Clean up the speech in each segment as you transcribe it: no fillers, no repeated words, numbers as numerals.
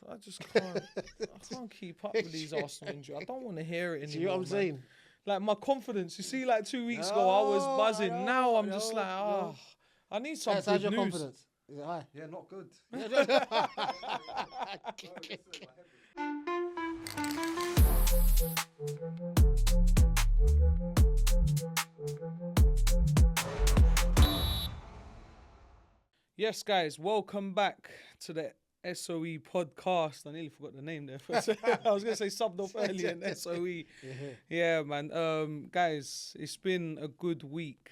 I just can't. I can't keep up with these Arsenal injuries. I don't want to hear it anymore. Do you know what I'm saying? Like my confidence. You see, like 2 weeks ago, I was buzzing. Now I'm just like, I need some good how's your news. confidence? Is it high? Yeah, not good. Yes, guys, welcome back to the SOE podcast. I nearly forgot the name there. I was going to say subbed off earlier in SOE. Yeah, man. Guys, it's been a good week.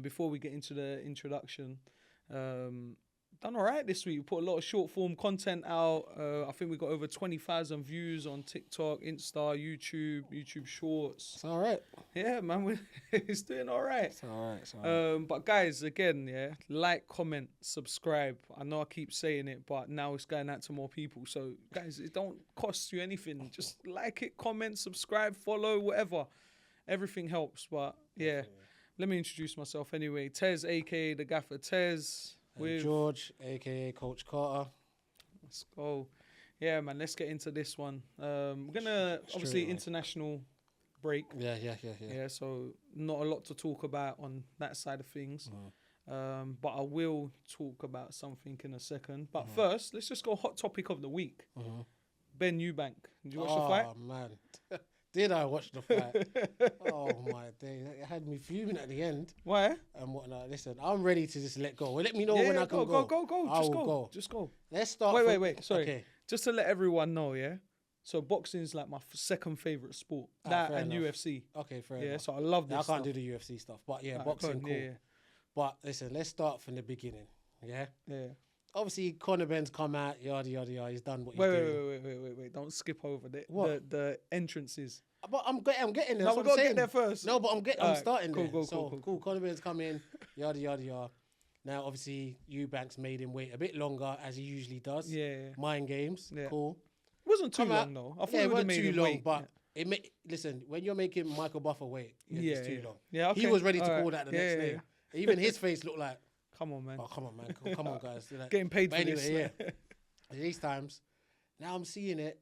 Before we get into the introduction, done all right this week. We put a lot of short form content out. I think we got over 20,000 views on TikTok, Insta, YouTube Shorts. It's all right. Yeah, man, it's doing all right. It's all right. It's all right. But guys, again, yeah, like, comment, subscribe. I know I keep saying it, but now it's going out to more people. So, guys, it don't cost you anything. Just like it, comment, subscribe, follow, whatever. Everything helps. But yeah, let me introduce myself anyway. Tez, aka the Gaffer Tez. With George, aka Coach Carter. Let's go. Yeah, man, let's get into this one. We're gonna obviously international break. Yeah. So not a lot to talk about on that side of things. But I will talk about something in a second. But first, let's just go hot topic of the week. Benn Eubank. Did you watch the fight? Oh man. Did I watch the fight? Oh my day! It had me fuming at the end. Why? And whatnot. Listen, I'm ready to just let go. Well, let me know when I can go. Go. Just go. Let's start. Wait. Sorry. Okay. Just to let everyone know, yeah. So boxing is like my second favorite sport. That and enough. UFC. Okay, fair enough. Yeah, so I love this. I can't do the UFC stuff, but yeah, boxing cool. Yeah. But listen, let's start from the beginning. Yeah. Yeah. Obviously, Conor Benn's come out, yada yada yada. He's done what he's doing. Wait! Don't skip over the entrances. But I'm getting there. No, we gotta get there first. No, but I'm starting there. Cool. Conor Benn's come in, yada yada yada. Now, obviously, Eubank's made him wait a bit longer as he usually does. Yeah. Mind games. Yeah. Cool. It wasn't too long though. I thought it wasn't too long, wait. But listen, when you're making Michael Buffon wait, it's too long. Yeah. Okay. He was ready to call that the next day. Even his face looked like. Come on, man. Oh, come on, man. Come on, guys. Like, getting paid for this. Yeah. These times, now I'm seeing it.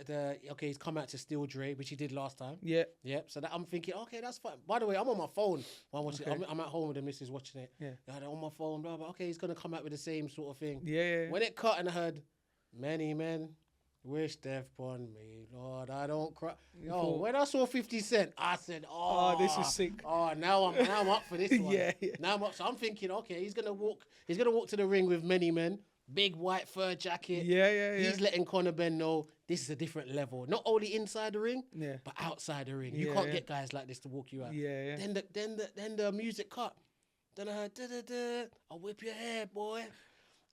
Okay, he's come out to steal Dre, which he did last time. Yeah. Yep. So that I'm thinking, okay, that's fine. By the way, I'm on my phone while watching it. I'm at home with the missus watching it. Yeah. I'm on my phone, blah, blah. Okay, he's going to come out with the same sort of thing. Yeah. When it cut and I heard, many men wish death upon me, Lord, I don't cry. Yo, when I saw 50 Cent, I said, oh, this is sick. Oh, now I'm up for this one. Yeah. Now I'm up. So I'm thinking, okay, he's gonna walk to the ring with many men, big white fur jacket. Yeah. He's letting Conor Benn know this is a different level. Not only inside the ring, but outside the ring. You can't get guys like this to walk you out. Yeah. Then the music cut. Then I heard, I'll whip your hair, boy.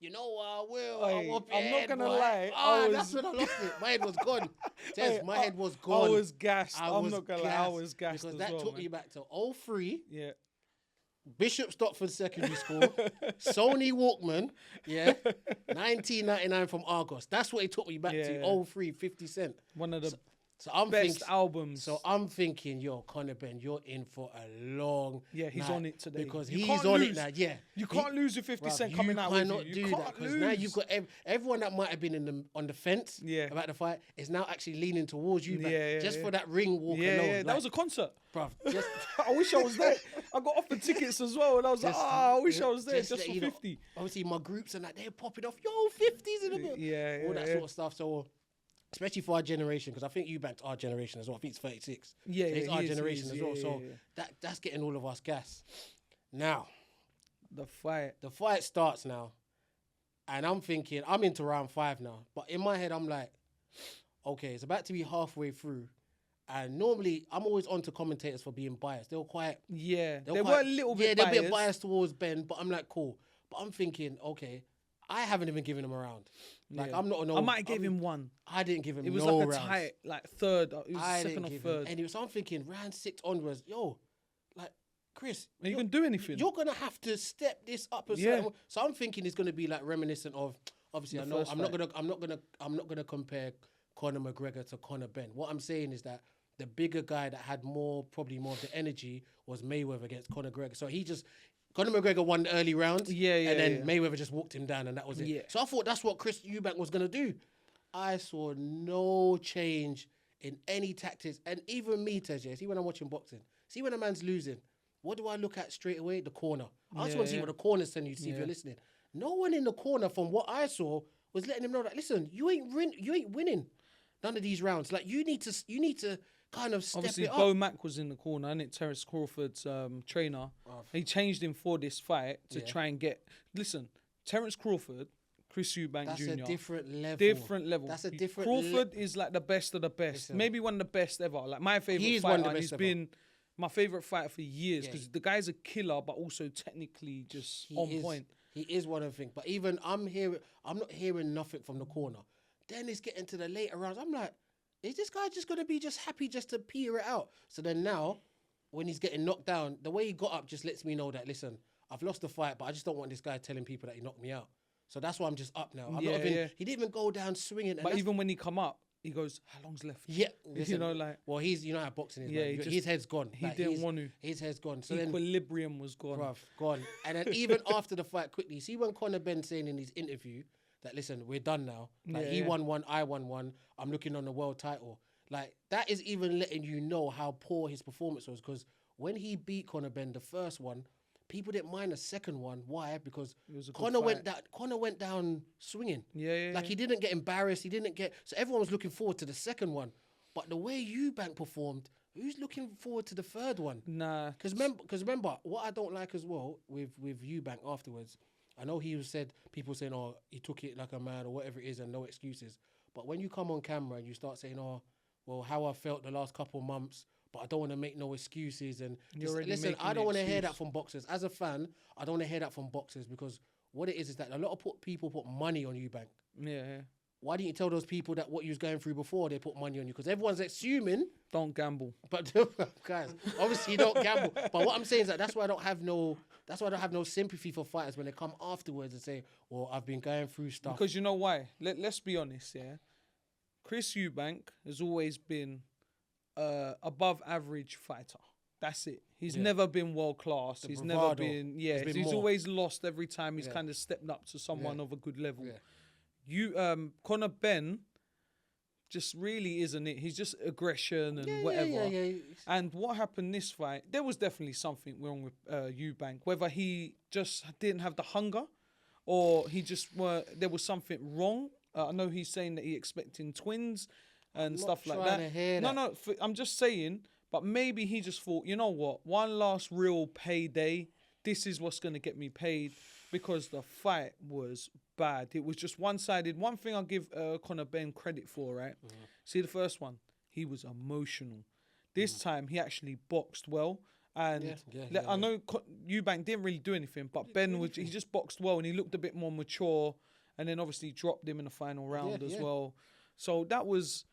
You know I will. I'm not gonna lie. That's when I lost it. My head was gone. Tez, my head was gone. I was gassed. I'm not gonna lie. I was gassed because as that took me back to 03. Yeah. Bishop Stockford Secondary School. Sony Walkman. Yeah. 1999 from Argos. That's what it took me back to. 03, 50 Cent. One of the So I'm best albums. So I'm thinking, yo, Conor Benn, you're in for a long he's on it today. Because he's on it now, You can't lose with 50 Cent coming out with you. You cannot do that because now you've got everyone that might have been on the fence about the fight is now actually leaning towards you just for that ring walk alone. Yeah, that was a concert. Bruv, I wish I was there. I got off the tickets as well and I was like, I wish I was there just for 50. Obviously, my groups and that, they're popping off, yo, 50s in a bit. Yeah. All that sort of stuff. So... especially for our generation, because I think Eubank's our generation as well. I think it's 36. Yeah, so it's our generation as well. Yeah, so that's getting all of us gas. Now, the fight starts now, and I'm thinking I'm into round 5 now. But in my head, I'm like, okay, it's about to be halfway through, and normally I'm always on to commentators for being biased. They were quite they were a little bit biased. They're a bit biased towards Benn, but I'm like, cool. But I'm thinking, okay, I haven't even given him a round. Like I'm not. I might have gave him one. I didn't give him. It was no like a rounds. tight, like third. It was second or third. And so I'm thinking round 6 onwards. Yo, like Chris, are you gonna do anything? You're gonna have to step this up. So I'm thinking it's gonna be like reminiscent of. Obviously, I know I'm not gonna compare Conor McGregor to Conor Benn. What I'm saying is that the bigger guy that had probably more of the energy was Mayweather against Conor McGregor. So Conor McGregor won the early rounds, and then Mayweather just walked him down, and that was it. Yeah. So I thought that's what Chris Eubank was going to do. I saw no change in any tactics. And even me, Tez, see when I'm watching boxing, see when a man's losing, what do I look at straight away? The corner. I just want to see what the corner's telling you to see if you're listening. No one in the corner, from what I saw, was letting him know that, listen, you ain't winning none of these rounds. Like, you need to kind of step Obviously, it up. Bo Mack was in the corner, and Terence Crawford's trainer. He changed him for this fight to try and get... Listen, Terence Crawford, Chris Eubank Jr. That's a different level. Different level. That's a different Crawford is like the best of the best. Listen, maybe one of the best ever. Like, my favourite fighter. One of the best he's ever. been my favourite fighter for years because the guy's a killer, but also technically just on point. He is one of the things. But even I'm not hearing nothing from the corner. Then it's getting to the later rounds. I'm like, is this guy just going to be just happy just to peer it out? So then now, when he's getting knocked down, the way he got up just lets me know that, listen, I've lost the fight, but I just don't want this guy telling people that he knocked me out. So that's why I'm just up now. He didn't even go down swinging. But even when he come up, he goes, how long's left? Yeah. Listen, you know, like... Well, you know how boxing is, man. His head's gone. He didn't want to. His head's gone. So equilibrium was gone. Bruv, gone. And then even after the fight, quickly, see when Conor Benn saying in his interview that, listen, we're done now. Like, he won one, I won one. I'm looking on the world title. Like, that is even letting you know how poor his performance was. Because when he beat Conor Benn, the first one, people didn't mind the second one. Why? Because Conor went down swinging. Like, he didn't get embarrassed. He didn't get... So everyone was looking forward to the second one. But the way Eubank performed, who's looking forward to the third one? Nah. Because remember, what I don't like as well with Eubank afterwards, I know people saying, oh, he took it like a man or whatever it is and no excuses. But when you come on camera and you start saying, oh, well, how I felt the last couple of months, but I don't want to make no excuses. And listen, I don't want to hear that from boxers. As a fan, I don't want to hear that from boxers because what it is that a lot of people put money on Eubank. Yeah. Why didn't you tell those people that what you was going through before they put money on you? Because everyone's assuming. Don't gamble. But guys, obviously you don't gamble. But what I'm saying is that's why I don't have no sympathy for fighters when they come afterwards and say, well, I've been going through stuff. Because you know why? Let's be honest, yeah. Chris Eubank has always been above average fighter. That's it. He's never been world class. He's never been. Yeah, he's always lost every time he's kind of stepped up to someone of a good level. Yeah. Conor Benn just really isn't it. He's just aggression and whatever. And what happened this fight? There was definitely something wrong with Eubank. Whether he just didn't have the hunger, or there was something wrong. I know he's saying that he's expecting twins and stuff like that. No, I'm just saying. But maybe he just thought, you know what? One last real payday. This is what's going to get me paid, because the fight was bad. It was just one-sided. One thing I'll give Conor Benn credit for, right? Mm-hmm. See the first one? He was emotional. This time, he actually boxed well. And I know Eubank didn't really do anything, but Benn he just boxed well and he looked a bit more mature. And then obviously dropped him in the final round as well. So that was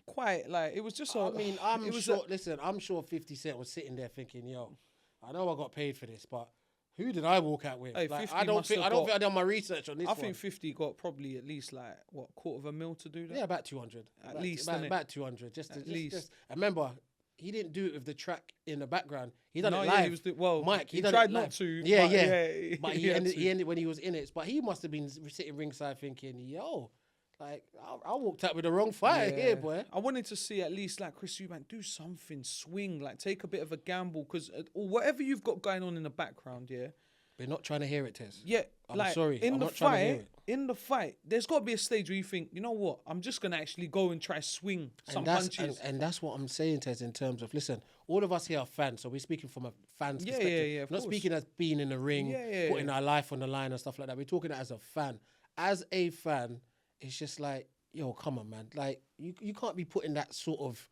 quite like, it was just I'm sure 50 Cent was sitting there thinking, yo, I know I got paid for this, but who did I walk out with? Hey, like, I don't think I done my research on this. I think 50 got probably at least like $250,000 to do that. Yeah, about 200. At least about 200. Just remember, he didn't do it with the track in the background. He done it live. Mike, he tried not to. Yeah. But he ended when he was in it. But he must have been sitting ringside thinking, yo, like, I walked out with the wrong fight here, boy. I wanted to see at least like Chris Eubank do something, swing, like take a bit of a gamble, because or whatever you've got going on in the background, we're not trying to hear it, Tez. Yeah, I'm sorry. In the fight, there's got to be a stage where you think, you know what, I'm just gonna actually go and try swing some punches. And that's what I'm saying, Tez, in terms of, listen, all of us here are fans, so we're speaking from a fan's perspective. Yeah, not speaking as being in the ring, putting our life on the line and stuff like that. We're talking as a fan. As a fan, it's just like, yo, come on, man. Like, you can't be putting that sort of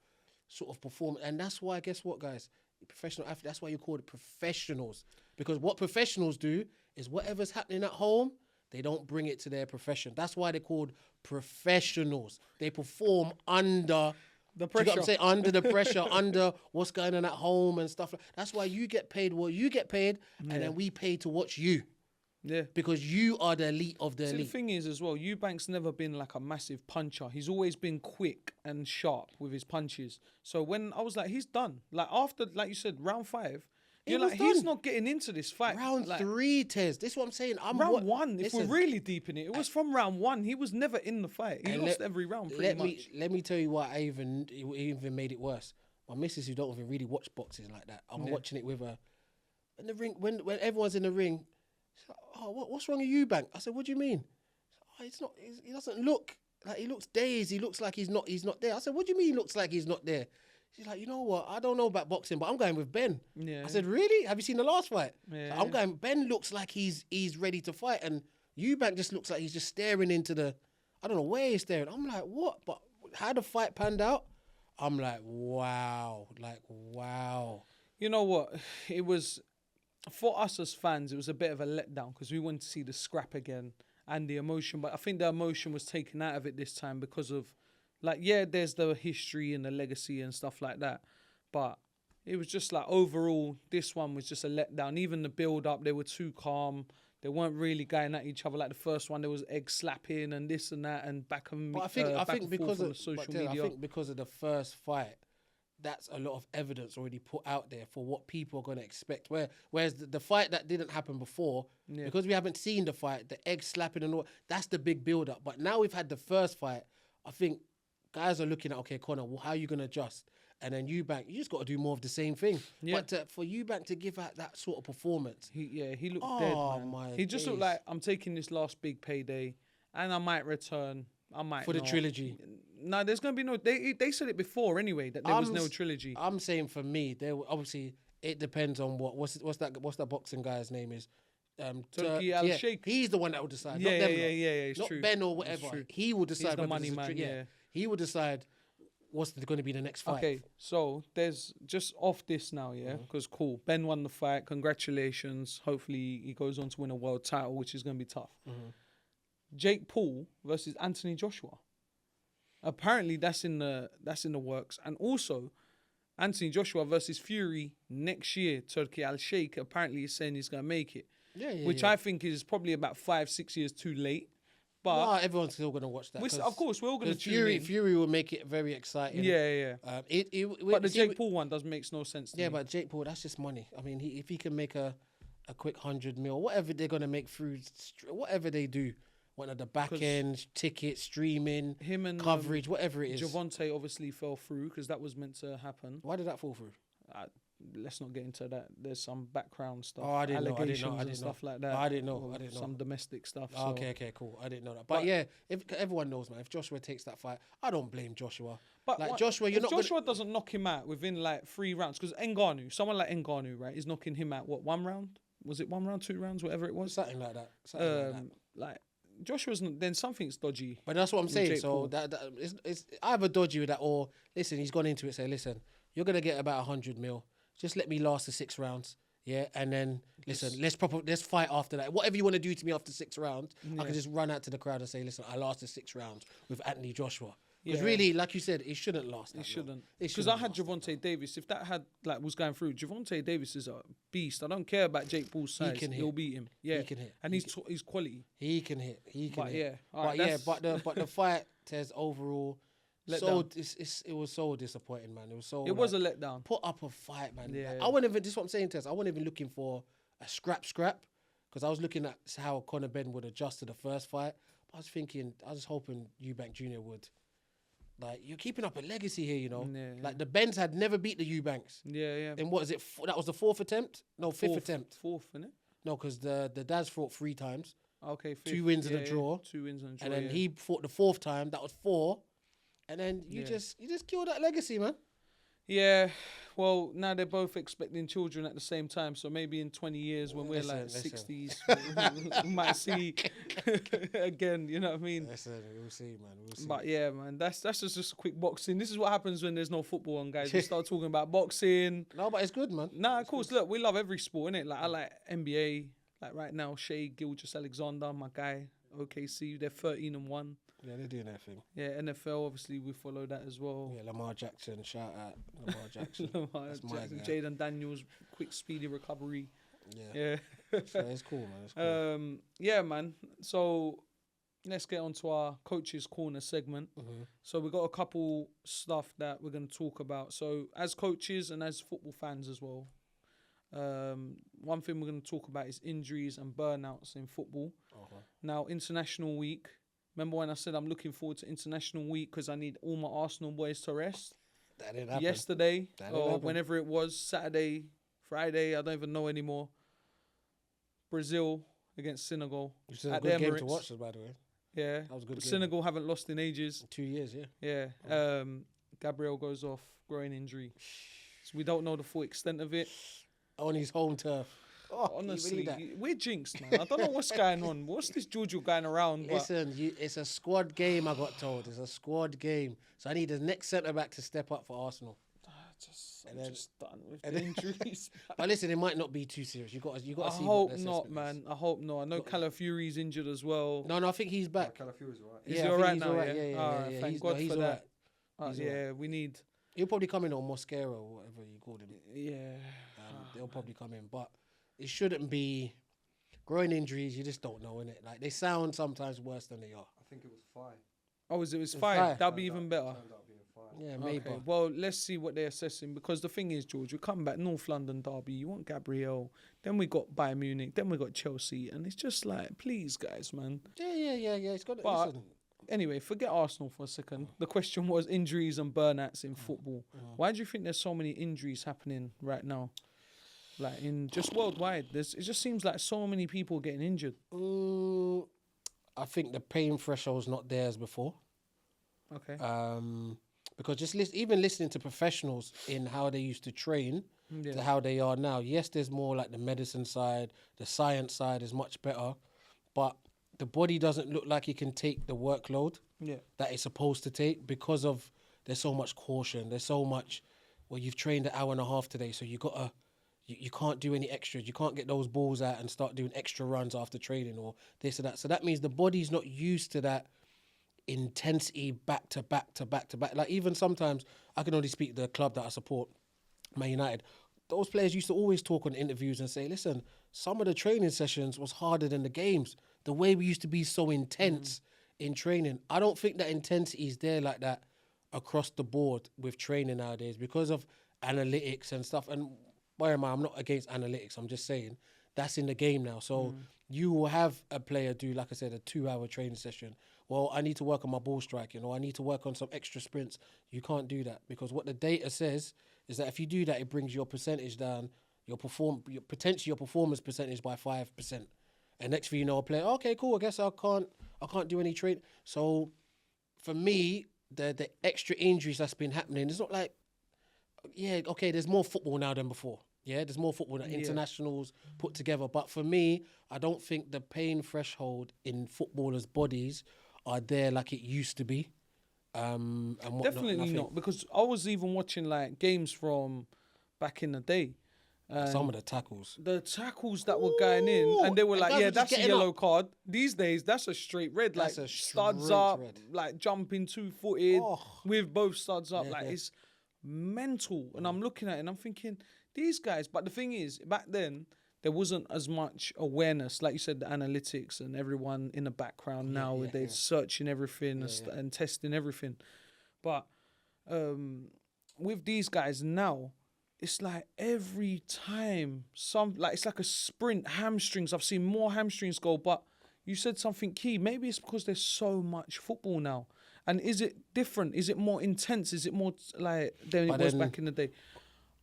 performance. And that's why, guess what, guys? Professional athletes, that's why you call it professionals. Because what professionals do is whatever's happening at home, they don't bring it to their profession. That's why they're called professionals. They perform under the pressure. You know what I'm saying? Under the pressure, under what's going on at home and stuff. That's why you get paid what you get paid, and then we pay to watch you. Yeah. Because you are the elite of the elite. The thing is as well, Eubank's never been like a massive puncher. He's always been quick and sharp with his punches. So when I was like, he's done. Like after, like you said, round 5, You're like, he's not getting into this fight. Round like, 3, Tez. This is what I'm saying. Round 1, if we're really deep in it, it was from round 1. He was never in the fight. He lost every round pretty much. Let me tell you why it even made it worse. My missus, who don't even really watch boxing like that, I'm watching it with her. In the ring, when everyone's in the ring, she's like, oh, what's wrong with Eubank? I said, what do you mean? Oh, it's not. He doesn't look like, he looks dazed. He looks like he's not there. I said, what do you mean he looks like he's not there? She's like, you know what? I don't know about boxing, but I'm going with Benn. Yeah. I said, really? Have you seen the last fight? Yeah. So I'm going. Benn looks like he's ready to fight, and Eubank just looks like he's just staring into the. I don't know where he's staring. I'm like, what? But how the fight panned out, I'm like, wow, You know what? It was, for us as fans, it was a bit of a letdown because we wanted to see the scrap again and the emotion. But I think the emotion was taken out of it this time because of, like, yeah, there's the history and the legacy and stuff like that. But it was just like, overall, this one was just a letdown. Even the build-up, they were too calm. They weren't really going at each other like the first one. There was egg slapping and this and that and back and I think because of social media. I think because of the first fight, that's a lot of evidence already put out there for what people are going to expect. Whereas the fight that didn't happen before, because we haven't seen the fight, the egg slapping and all, that's the big build-up. But now we've had the first fight, I think guys are looking at, okay, Conor, well, how are you going to adjust? And then Eubank, you just got to do more of the same thing. Yeah. But for Eubank to give out that sort of performance. He looked dead, man. He just looked like, I'm taking this last big payday and I might return. I might For the trilogy. No, there's going to be no... They said it before anyway, that there was no trilogy. I'm saying for me, obviously, it depends on what's that boxing guy's name is. Turkey Al-Sheikh. He's the one that will decide. Yeah, not them, it's not true. Not Benn or whatever. He will decide. He's the money man, He will decide what's going to be the next fight. Okay, so there's just off this now, because cool. Benn won the fight. Congratulations. Hopefully he goes on to win a world title, which is going to be tough. Jake Paul versus Anthony Joshua. Apparently that's in the works. And also, Anthony Joshua versus Fury next year. Turkey Al-Sheikh apparently is saying he's going to make it. Which I think is probably about 5-6 years too late. But no, everyone's still going to watch that. Of course, we're all going to tune in. Fury will make it very exciting. Yeah. But the Jake Paul one makes no sense to me. Yeah, but Jake Paul, that's just money. I mean, if he can make a quick 100 mil, whatever they're going to make through, whatever they do, whether the back end, tickets, streaming, him and coverage, whatever it is. Javante obviously fell through because that was meant to happen. Why did that fall through? Let's not get into that. There's some background stuff. Oh, I didn't know. Stuff like that. I didn't know. Some domestic stuff. Oh, okay, cool. I didn't know that. But yeah, if everyone knows, man, if Joshua takes that fight, I don't blame Joshua. But like Joshua, Joshua doesn't knock him out within like 3 rounds, because someone like Ngannou, right, is knocking him out, 1 round? Was it 1 round, 2 rounds, whatever it was? Something like that. Like Joshua's then something's dodgy. But that's what I'm saying. So that it's either dodgy with that, or listen, he's gone into it. Say, listen, you're gonna get about 100 mil. Just let me last the 6 rounds, and then listen. Let's fight after that. Whatever you want to do to me after 6 rounds, I can just run out to the crowd and say, listen, I lasted 6 rounds with Anthony Joshua. Because really, like you said, it shouldn't last. It shouldn't. Because I had Javante Davis. If that was going through, Javante Davis is a beast. I don't care about Jake Paul's size. He'll beat him. Yeah, he can hit, and he's quality. He can hit. But the fight, Tez, overall. It was so disappointing, man. It was a letdown. Put up a fight, man. Yeah. I wasn't even. This is what I'm saying, Tez. I wasn't even looking for a scrap, because I was looking at how Conor Benn would adjust to the first fight. I was hoping Eubank Jr. would. Like, you're keeping up a legacy here, you know. Like the Benns had never beat the Eubanks. Yeah. And what is it? That was the 4th attempt? No, 5th attempt. 4th, innit? No, because the dads fought 3 times. Okay, 5th. 2 wins and a draw. 2 wins and a draw. And then he fought the 4th time. That was 4. And then you just killed that legacy, man. Yeah, well, now they're both expecting children at the same time, so maybe in 20 years when we're 60s, we might see again, you know what I mean? Listen, we'll see, man. We'll see. But yeah, man, that's just a quick boxing. This is what happens when there's no football on, guys. We start talking about boxing. No, but it's good, man. Nah, of course, look, we love every sport, innit? Like, I like NBA, like right now, Shea Gilgeous-Alexander, my guy, OKC, they're 13-1. Yeah, they're doing their thing. Yeah, NFL, obviously, we follow that as well. Yeah, Lamar Jackson, shout out. Lamar Jackson. That's Jackson. Jaden Daniels, quick, speedy recovery. Yeah. So it's cool, man. It's cool. Yeah, man. So let's get on to our Coaches Corner segment. So we've got a couple stuff that we're going to talk about. So as coaches and as football fans as well, One thing we're going to talk about is injuries and burnouts in football. Now, international week. Remember when I said I'm looking forward to international week because I need all my Arsenal boys to rest? That didn't happen. Yesterday or whenever it was, Saturday, Friday, I don't even know anymore. Brazil against Senegal. Which is a good game to watch, by the way. Yeah. That was a good game. Senegal haven't lost in ages. 2 years, yeah. Yeah. Gabriel goes off, groin injury. So we don't know the full extent of it. On his home turf. Oh, honestly, we're jinxed, man. I don't know what's going on. What's this juju going around? Listen, it's a squad game, I got told. It's a squad game. So I need the next centre-back to step up for Arsenal. I'm just done with the injuries. But listen, it might not be too serious. You got to see. I hope not, man. I hope not. I know Calafiori's injured as well. No, I think he's back. Calafiori's all right. Is he all right now? Yeah. Thank God for that. Yeah, we need. He'll probably come in on Mosquera or whatever you called him. Yeah. They'll probably come in, but it shouldn't be. Groin injuries, you just don't know, innit? Like, they sound sometimes worse than they are. I think it was 5. Oh, it was 5? That'd be even better. Yeah, maybe. Okay. Well, let's see what they're assessing, because the thing is, George, we come back North London derby. You want Gabriel, then we got Bayern Munich, then we got Chelsea, and it's just like, please, guys, man. Yeah. It's got. But listen. Anyway, forget Arsenal for a second. The question was injuries and burnouts in football. Why do you think there's so many injuries happening right now? Like in just worldwide, it just seems like so many people getting injured. I think the pain threshold's not there as before. Okay. Because just even listening to professionals in how they used to train to how they are now. Yes, there's more like the medicine side, the science side is much better, but the body doesn't look like it can take the workload that it's supposed to take because of there's so much caution. There's so much. Well, you've trained an hour and a half today, so you can't do any extras. You can't get those balls out and start doing extra runs after training or this or that. So that means the body's not used to that intensity back to back to back to back. Like even sometimes I can only speak to the club that I support, Man United. Those players used to always talk on interviews and say, listen, some of the training sessions was harder than the games. The way we used to be so intense in training. I don't think that intensity is there like that across the board with training nowadays because of analytics and stuff. And why am I? I'm not against analytics. I'm just saying that's in the game now. So you will have a player do, like I said, a 2-hour training session. Well, I need to work on my ball striking, or I need to work on some extra sprints. You can't do that because what the data says is that if you do that, it brings your percentage down, potentially your performance percentage by 5%. And next thing you know, a player, okay, cool. I guess I can't do any training. So for me, the extra injuries that's been happening, it's not like, there's more football now than before. Yeah, there's more football than internationals put together. But for me, I don't think the pain threshold in footballers' bodies are there like it used to be. And definitely not, because I was even watching like games from back in the day. Some of the tackles. The tackles that were going in, and they were like, that's a yellow card. These days, that's a straight red. Like, studs up, like jumping 2-footed with both studs up. It's mental. And I'm looking at it and I'm thinking, these guys, but the thing is, back then, there wasn't as much awareness. Like you said, the analytics and everyone in the background now, they're searching everything and testing everything. But with these guys now, it's like every time it's like a sprint, hamstrings. I've seen more hamstrings go, but you said something key. Maybe it's because there's so much football now. And is it different? Is it more intense? Is it more like than it was back in the day?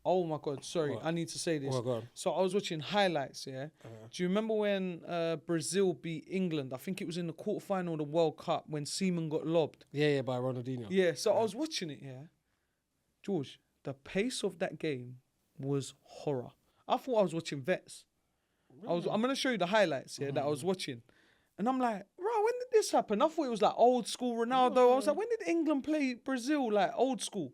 Oh my God, sorry, I need to say this. So I was watching highlights, Do you remember when Brazil beat England? I think it was in the quarterfinal of the World Cup when Seaman got lobbed. Yeah, by Ronaldinho. Yeah, so I was watching it, George, the pace of that game was horror. I thought I was watching vets. Really? I'm going to show you the highlights that I was watching. And I'm like, bro, when did this happen? I thought it was like old school Ronaldo. I was like, when did England play Brazil, like old school?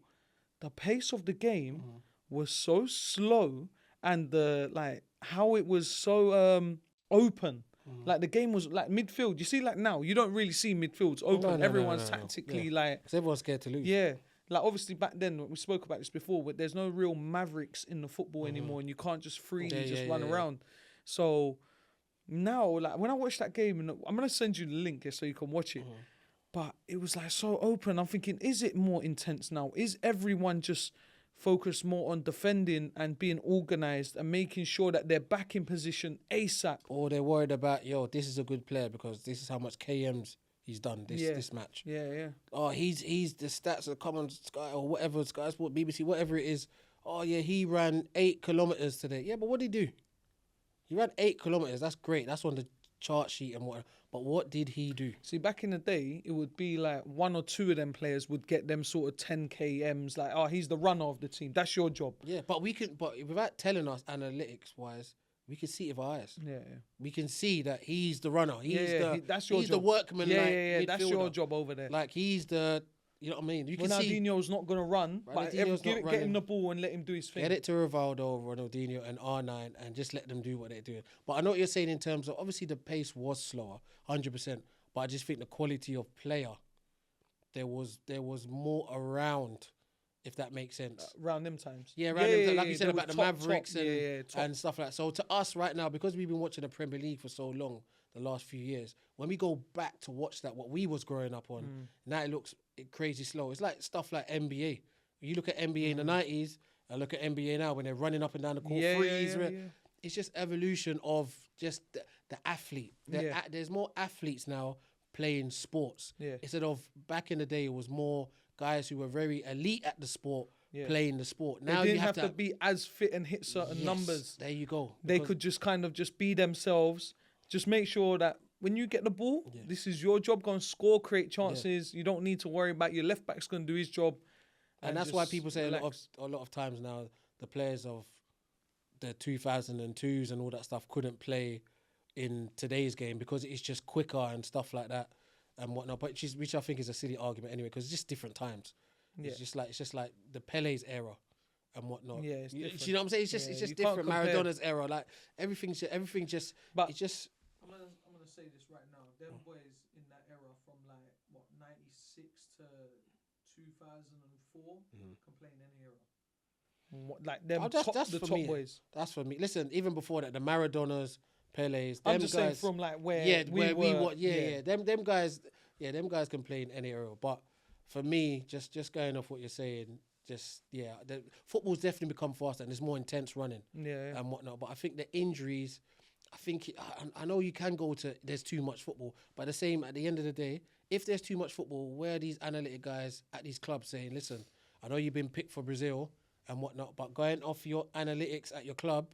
The pace of the game was so slow, and how it was so open. Like the game was like midfield. You see, like now, you don't really see midfields open. Everyone's tactically like... Because everyone's scared to lose. Yeah. Like, obviously, back then, we spoke about this before, but there's no real mavericks in the football anymore, and you can't just freely run around. So now, like, when I watch that game, and I'm going to send you the link so you can watch it, but it was, like, so open. I'm thinking, is it more intense now? Is everyone just focus more on defending and being organised and making sure that they're back in position ASAP. Or they're worried about, this is a good player because this is how much KMs he's done this match. Yeah. Oh, he's the stats that come on Sky or whatever, Sky Sport, BBC, whatever it is. Oh, yeah, he ran 8 kilometres today. Yeah, but what did he do? He ran 8 kilometres. That's great. That's on the chart sheet and whatever. But what did he do? See, back in the day, it would be like 1 or 2 of them players would get them sort of 10 kms. Like, oh, he's the runner of the team. That's your job. Yeah, but without telling us analytics-wise, we can see it with our eyes. Yeah. We can see that he's the runner. That's your job. The workman. Yeah. That's your job over there. Like, he's the... You know what I mean? You can see Ronaldinho's not going to run, but get him the ball and let him do his thing. Get it to Rivaldo, Ronaldinho and R9 and just let them do what they're doing. But I know what you're saying in terms of, obviously the pace was slower, 100%, but I just think the quality of player, there was more around, if that makes sense. Around them times. Yeah, around them times. Like you said about the Mavericks and stuff like that. So to us right now, because we've been watching the Premier League for so long, the last few years, when we go back to watch that, what we was growing up on, now it looks crazy slow. It's like stuff like NBA. You look at NBA in the 90s, I look at NBA now when they're running up and down the court threes. It's just evolution of just the athlete. There's more athletes now playing sports. Instead of back in the day, it was more guys who were very elite at the sport playing the sport. Now they didn't have to be as fit and hit certain numbers. There you go. They could just kind of just be themselves. Just make sure that when you get the ball, this is your job. Go and score, create chances. You don't need to worry about your left back's going to do his job. And that's why people say a lot of times now the players of the 2002s and all that stuff couldn't play in today's game because it's just quicker and stuff like that and whatnot. But which I think is a silly argument anyway because it's just different times. It's just like the Pele's era and whatnot. Yeah, it's different. You know what I'm saying? It's just different. Maradona's era, like everything just. But it's just. I'm gonna say this right now. Them boys in that era from like 96 to 2004 can play in any era. Like them top boys. That's for me. Listen, even before that, the Maradonas, Pele's. I'm just saying from like where we were. Them guys can play in any era. But for me, just going off what you're saying. Football's definitely become faster and there's more intense running and whatnot. But I think the injuries, I know you can go to there's too much football, but at the end of the day, if there's too much football, where are these analytic guys at these clubs saying, listen, I know you've been picked for Brazil and whatnot, but going off your analytics at your club,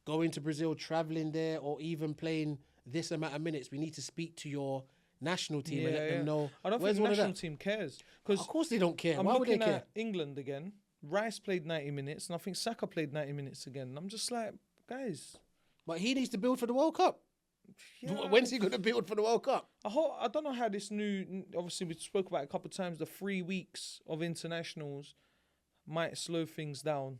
going to Brazil, travelling there, or even playing this amount of minutes, we need to speak to your national team and let them know. I don't think the national team cares. Of course they don't care. Why would they care? England again. Rice played 90 minutes, and I think Saka played 90 minutes again. And I'm just like, guys. But he needs to build for the World Cup. Yeah. When's he going to build for the World Cup? I don't know how this new, obviously we spoke about it a couple of times, the 3 weeks of internationals might slow things down.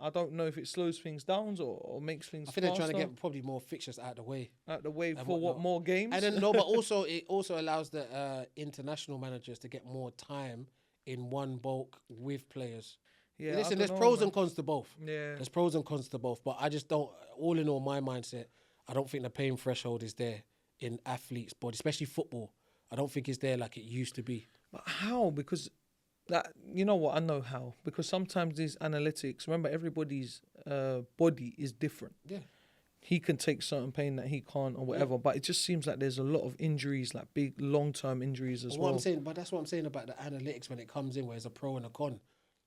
I don't know if it slows things down or makes things faster. I think they're trying to get probably more fixtures out of the way. Out the way for what, more games? And then, but also it also allows the international managers to get more time in one bulk with players. Yeah, listen, there's pros and cons to both. Yeah. There's pros and cons to both. But I just don't, all in all, my mindset, I don't think the pain threshold is there in athletes' body, especially football. I don't think it's there like it used to be. But how? Because that, you know what, I know how. Because sometimes these analytics, remember, everybody's body is different. Yeah. He can take certain pain that he can't or whatever, but it just seems like there's a lot of injuries, like big long-term injuries as well. But that's what I'm saying about the analytics when it comes in, where there's a pro and a con.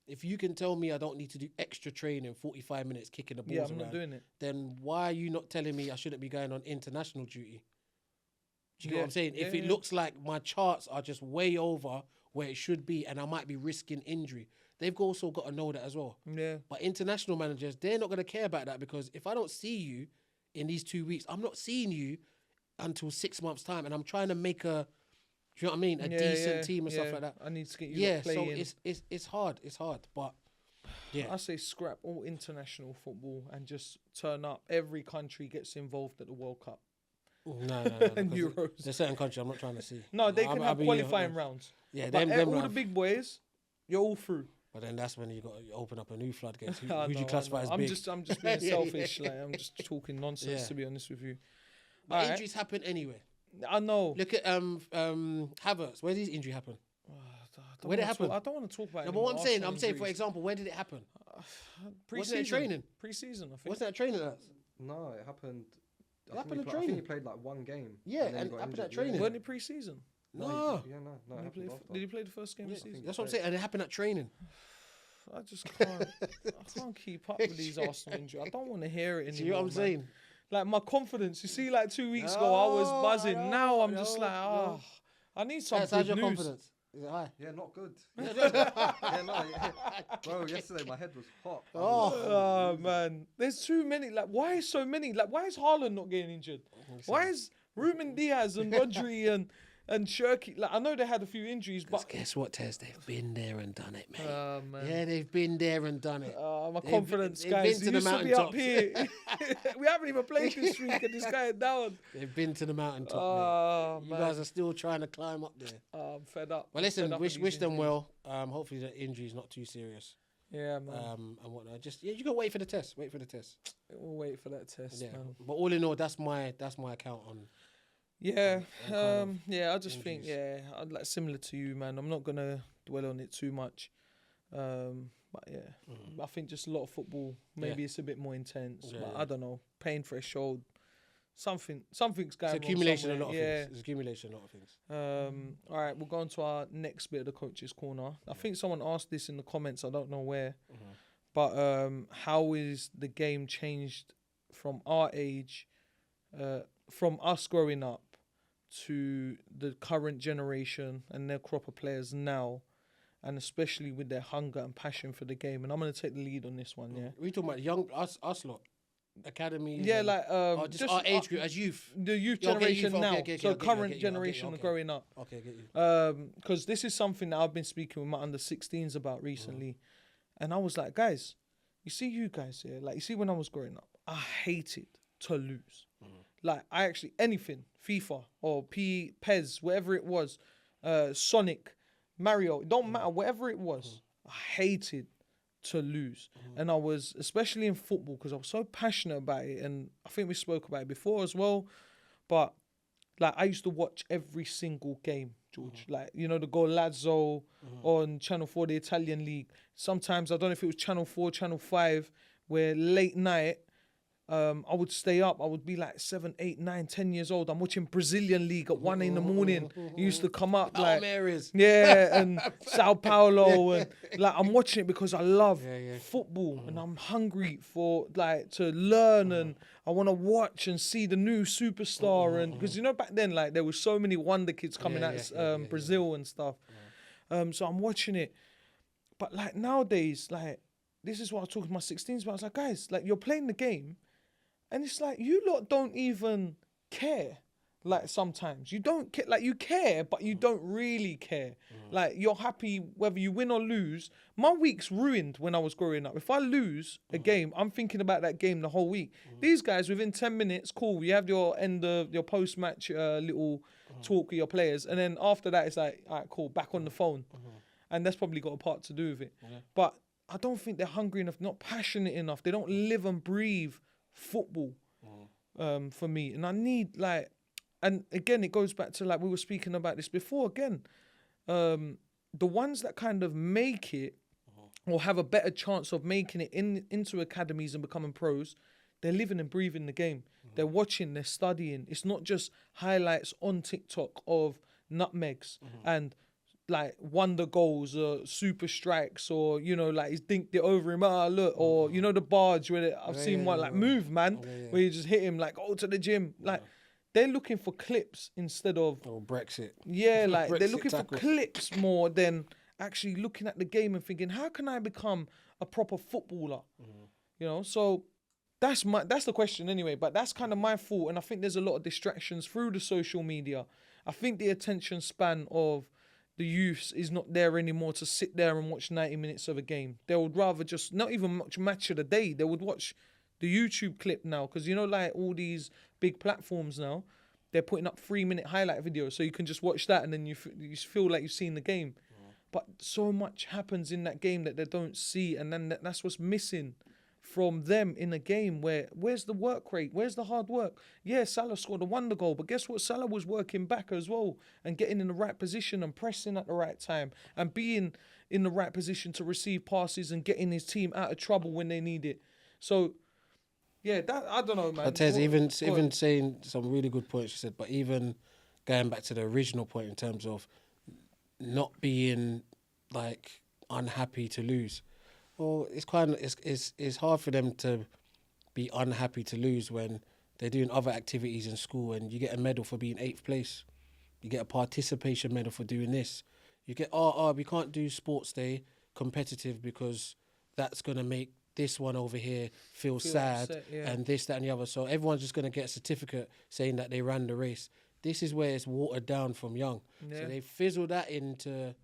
If you can tell me I don't need to do extra training, 45 minutes kicking the balls around, not doing it. Then why are you not telling me I shouldn't be going on international duty? Do you get what I'm saying? If it looks like my charts are just way over where it should be and I might be risking injury, they've also got to know that as well. Yeah. But international managers, they're not going to care about that, because if I don't see you in these 2 weeks, I'm not seeing you until 6 months' time, and I'm trying to make a, do you know what I mean? A decent team and stuff like that. I need to get you playing. So it's hard. It's hard. But yeah. I say scrap all international football and just turn up. Every country gets involved at the World Cup. No. And Euros. There's certain countries I'm not trying to see. No, they can have qualifying rounds. Yeah, but all the big boys, you're all through. But then that's when you got to open up a new floodgates. Who do you classify as big? I'm just being selfish. Like, I'm just talking nonsense, to be honest with you. But injuries happen anyway. I know. Look at Havertz. Where did his injury happen? Where did it happen? I don't want to talk about it. No, but what I'm saying, for example, where did it happen? Wasn't it training? Pre-season, I think. Wasn't that training? No, it happened. It happened in I training. think he played like one game. Yeah, and and got happened injured. at training. Wasn't it pre-season? No. No, it happened after. Did he play the first game of the season? That's what I'm saying. And it happened at training. I just can't. I can't keep up with these Arsenal injuries. I don't want to hear it anymore. See what I'm saying? Like my confidence. You see, like 2 weeks ago, I was buzzing. Now I'm just like, I need some good How's your news. confidence? Is it high? Yeah, not good. Bro, yesterday my head was hot. Oh man, there's too many. Like, why so many? Like, why is Haaland not getting injured? Why is Ruben Diaz and Rodri and Shirky? Like, I know they had a few injuries, but guess what, Tez? They've been there and done it, mate. man. Yeah, they've been there and done it. My confidence, they've guys. been to It the used to be up mountaintops. here. We haven't even played this week, and this guy is down. They've been to the mountaintop, mate. You Man. guys are still trying to climb up there. I'm fed up. Well, I'm listen, fed up wish with these them injuries. well. Hopefully the injury's not too serious. Yeah, man. And whatnot. Just you gotta wait for the test. Wait for the test. We'll wait for that test, Yeah. man. But all in all, that's my account on. Yeah, kind of yeah. I just think, injuries. I'd like similar to you, man. I'm not gonna dwell on it too much, but yeah, I think just a lot of football. Maybe it's a bit more intense, Yeah, but yeah. I don't know. Pain threshold, something's It's going wrong. accumulation of a lot of Yeah. things. It's accumulation of a lot of things. All right, we'll go on to our next bit of the coaches' corner. I think someone asked this in the comments. I don't know where, but how is the game changed from our age, from us growing up, to the current generation and their crop of players now, and especially with their hunger and passion for the game? And I'm going to take the lead on this one, yeah? We talking about young us lot, academies. Yeah, and- like just our age group as youth. the youth Yeah, I'll get you, generation okay, now, okay, so I'll get you, current I'll get you, generation okay. growing up. Okay, I get you. Because this is something that I've been speaking with my under 16s about recently, and I was like, guys, you see you guys here, like you see when I was growing up, I hated to lose. Like I actually anything, FIFA or PES, whatever it was, Sonic, Mario, it don't matter, whatever it was, I hated to lose. And I was, especially in football, because I was so passionate about it, and I think we spoke about it before as well, but like I used to watch every single game, George. Like, you know, the Golazzo on Channel 4, the Italian League. Sometimes, I don't know if it was Channel 4, Channel 5, where late night, I would stay up. I would be like 7, 8, 9, 10 years old. I'm watching Brazilian League at 1 in the morning. It used to come up like, areas. yeah, and Sao Paulo, and like I'm watching it because I love Yeah. football, and I'm hungry for like to learn, and I want to watch and see the new superstar, and because you know back then like there was so many wonder kids coming out of Brazil and stuff. So I'm watching it, but like nowadays, like this is what I was talking to my 16s about. I was like, guys, like you're playing the game, and it's like you lot don't even care. Like sometimes you don't care, like you care, but you don't really care. Like you're happy whether you win or lose. My week's ruined when I was growing up. If I lose a game, I'm thinking about that game the whole week. These guys, within 10 minutes, cool, you have your end of your post-match little talk with your players. And then after that, it's like, all right, cool, back on the phone. And that's probably got a part to do with it. But I don't think they're hungry enough, not passionate enough. They don't live and breathe football for me. And I need like, and again, it goes back to like we were speaking about this before. Again, the ones that kind of make it or have a better chance of making it into academies and becoming pros, they're living and breathing the game. They're watching, they're studying. It's not just highlights on TikTok of nutmegs and like wonder goals or super strikes, or you know, like he's dinked it over him, look, or you know the barge where I've seen one like move man, where you just hit him like go to the gym. Like they're looking for clips instead of Brexit. Yeah, like they're Brexit looking tackle. for clips more than actually looking at the game and thinking, how can I become a proper footballer? You know, so that's the question anyway. But that's kind of my fault, and I think there's a lot of distractions through the social media. I think the attention span of the youths is not there anymore to sit there and watch 90 minutes of a game. They would rather just not even watch match of the day. They would watch the YouTube clip now, because you know, like all these big platforms now, they're putting up 3-minute highlight videos, so you can just watch that and then you feel like you've seen the game. But so much happens in that game that they don't see, and then that's what's missing from them in a game where's the work rate? Where's the hard work? Yeah, Salah scored a wonder goal, but guess what? Salah was working back as well and getting in the right position and pressing at the right time and being in the right position to receive passes and getting his team out of trouble when they need it. So, yeah, that I don't know, man. But Tez, even saying some really good points you said, but even going back to the original point in terms of not being like unhappy to lose. Well, it's hard for them to be unhappy to lose when they're doing other activities in school and you get a medal for being 8th place. You get a participation medal for doing this. You get, we can't do sports day competitive because that's going to make this one over here feel sad upset, yeah. and this, that and the other. So everyone's just going to get a certificate saying that they ran the race. This is where it's watered down from young. Yeah. So they fizzle that into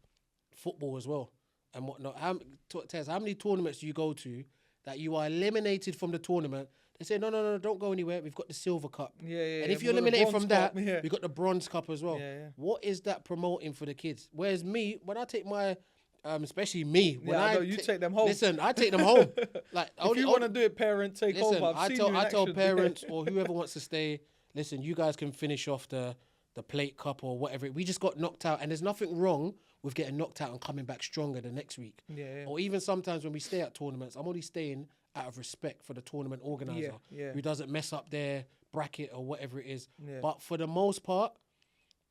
football as well and whatnot. Tez, how many tournaments do you go to that you are eliminated from the tournament? They say, no, don't go anywhere. We've got the silver cup. Yeah. And if you're eliminated from that, yeah. we've got the bronze cup as well. Yeah. What is that promoting for the kids? Whereas me, when I take my, especially me, when I know, you take them home. Listen, I take them home. Like, if you want to do it, parent, take over. I tell parents or whoever wants to stay, listen, you guys can finish off the plate cup or whatever. We just got knocked out, and there's nothing wrong with getting knocked out and coming back stronger the next week. Yeah. Or even sometimes when we stay at tournaments, I'm only staying out of respect for the tournament organizer who doesn't mess up their bracket or whatever it is. Yeah. But for the most part,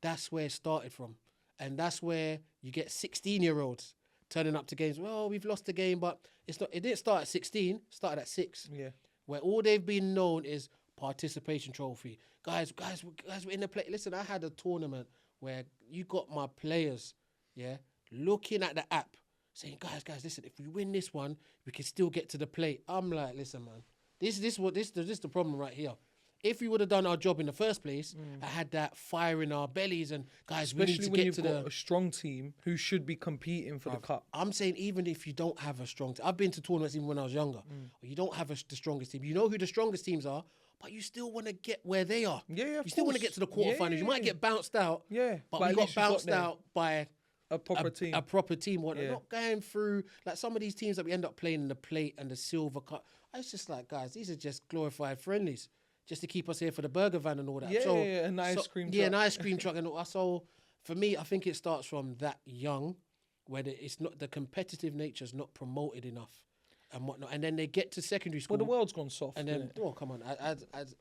that's where it started from. And that's where you get 16-year-olds turning up to games. Well, we've lost the game, but it didn't start at 16, it started at 6. Yeah. Where all they've been known is participation trophy. Guys, we're in the play. Listen, I had a tournament where you got my players, looking at the app, saying, guys, listen, if we win this one, we can still get to the plate. I'm like, listen, man, this is the problem right here. If we would have done our job in the first place, I had that fire in our bellies and, guys, we need to get to got a strong team who should be competing for the cup. I'm saying even if you don't have a strong team, I've been to tournaments even when I was younger, or you don't have the strongest team. You know who the strongest teams are, but you still want to get where they are. Yeah, you still want to get to the quarterfinals. Yeah. You might get bounced out, but we got bounced out by a proper team. A proper team. Not going through like some of these teams that we end up playing in the plate and the silver cup. It's just like, guys, these are just glorified friendlies, just to keep us here for the burger van and all that. An ice cream truck. Yeah, an ice cream truck and all that. So for me, I think it starts from that young, where it's not the competitive nature is not promoted enough and whatnot. And then they get to secondary school. Well, the world's gone soft. And then, come on,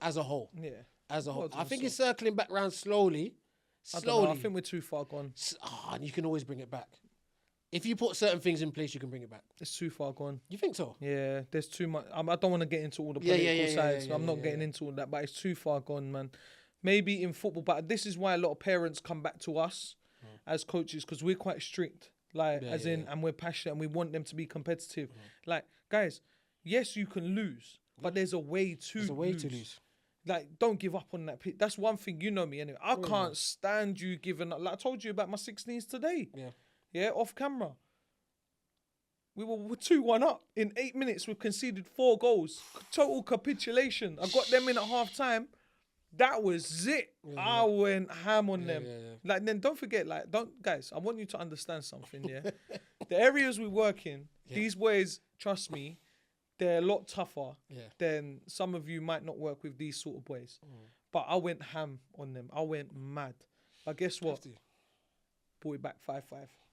as a whole. Yeah. As a whole. I think it's circling back around slowly. I think we're too far gone. And you can always bring it back. If you put certain things in place, you can bring it back. It's too far gone. You think so? Yeah, there's too much. I don't want to get into all the political sides. I'm not getting into all that, but it's too far gone, man. Maybe in football, but this is why a lot of parents come back to us as coaches, because we're quite strict. And we're passionate and we want them to be competitive. Like, guys, yes, you can lose, but there's a way to lose. Like, don't give up on that. That's one thing, you know me anyway. I can't stand you giving up. Like I told you about my 16s today. Yeah, off camera. We were 2-1 up. In 8 minutes, we've conceded 4 goals. Total capitulation. I got them in at half time. That was it. I went ham on them. Like, then don't forget, guys, I want you to understand something, The areas we work in, these boys, trust me, they're a lot tougher than some of you might not work with these sort of boys. But I went ham on them. I went mad. But guess what? Brought it back 5-5.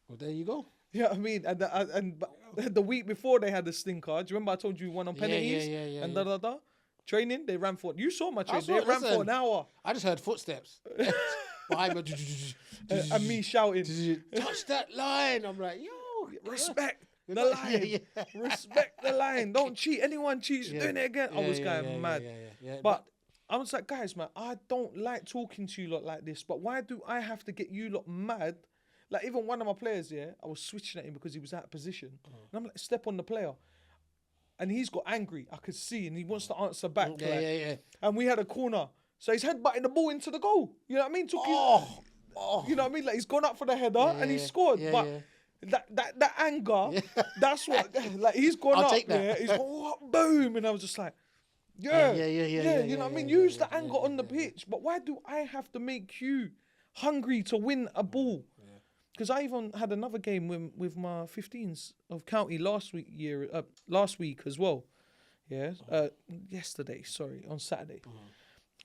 Well, there you go. Yeah, I mean, and the week before they had the stinker. Do you remember I told you won on penalties? And training, they ran for. You saw my training. They ran for an hour. I just heard footsteps behind me, and me shouting, "Touch that line!" I'm like, "Yo, respect the line, respect the line. Don't cheat. Anyone cheats, doing it again." I was going mad. But I was like, guys, man, I don't like talking to you lot like this. But why do I have to get you lot mad? Like, even one of my players, I was switching at him because he was out of position. And I'm like, step on the player. And he's got angry, I could see, and he wants to answer back. And we had a corner. So he's headbutting the ball into the goal. You know what I mean? You know what I mean? Like, he's gone up for the header and he scored. But that anger, that's what, like, he's gone up there. He's gone, boom. And I was just like, you know what I mean? Use the anger on the pitch. But why do I have to make you hungry to win a ball? Because I even had another game with my 15s of county last week as well. Yeah, yesterday. Sorry, on Saturday.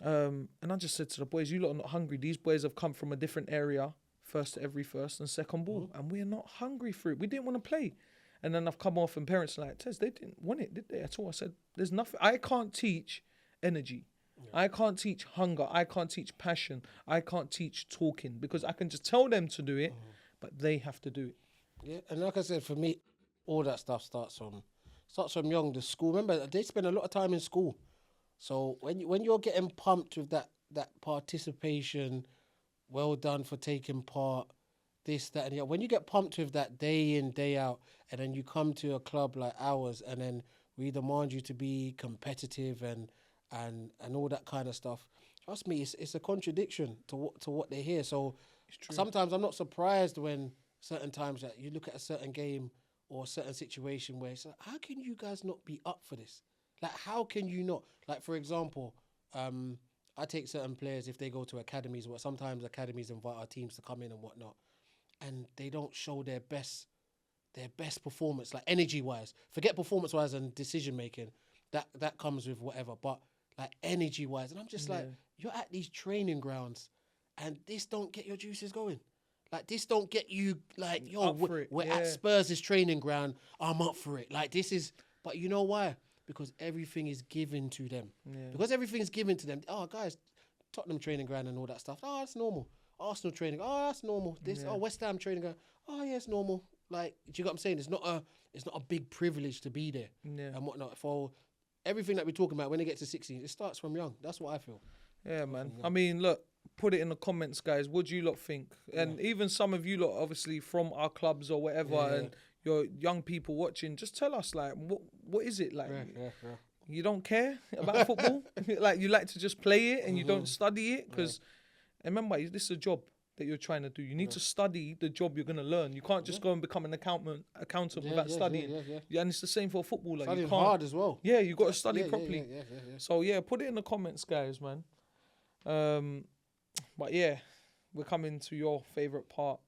And I just said to the boys, "You lot are not hungry. These boys have come from a different area, first to every first and second ball, and we're not hungry for it. We didn't want to play." And then I've come off, and parents are like, "Tez, they didn't want it, did they?" At all. I said, "There's nothing. I can't teach energy. I can't teach hunger. I can't teach passion. I can't teach talking because I can just tell them to do it, but they have to do it." Yeah, and like I said, for me, all that stuff starts from young. The school, remember, they spend a lot of time in school. So when you're getting pumped with that participation, well done for taking part, this, that, and the other. When you get pumped with that day in, day out, and then you come to a club like ours, and then we demand you to be competitive and all that kind of stuff. Trust me, it's a contradiction to what they hear. So sometimes I'm not surprised when certain times that you look at a certain game or a certain situation where it's like, how can you guys not be up for this? Like, how can you not? Like, for example, I take certain players if they go to academies, or sometimes academies invite our teams to come in and whatnot, and they don't show their best performance, like energy-wise. Forget performance-wise and decision-making. That comes with whatever. But, like, energy-wise. And I'm just like, you're at these training grounds, and this don't get your juices going. Like, this don't get you, like, yo, we're at Spurs' training ground. I'm up for it. Like, this is... But you know why? Because everything is given to them. Yeah. Because everything's given to them. Oh, guys, Tottenham training ground and all that stuff. Oh, that's normal. Arsenal training. Oh, that's normal. This. Oh, West Ham training ground. Oh, yeah, it's normal. Like, do you get what I'm saying? It's not a big privilege to be there and whatnot. For everything that we're talking about, when they get to 16, it starts from young. That's what I feel. Yeah, man. I mean, look, put it in the comments, guys. What do you lot think? And even some of you lot, obviously, from our clubs or whatever, and your young people watching, just tell us, like, what is it like? You don't care about football? Like, you like to just play it and you don't study it? Because remember, this is a job that you're trying to do. You need to study the job you're going to learn. You can't just go and become an accountant without studying. Yeah, and it's the same for a footballer. Studying hard as well. Yeah, you got to study properly. So, put it in the comments, guys, man. But, we're coming to your favourite part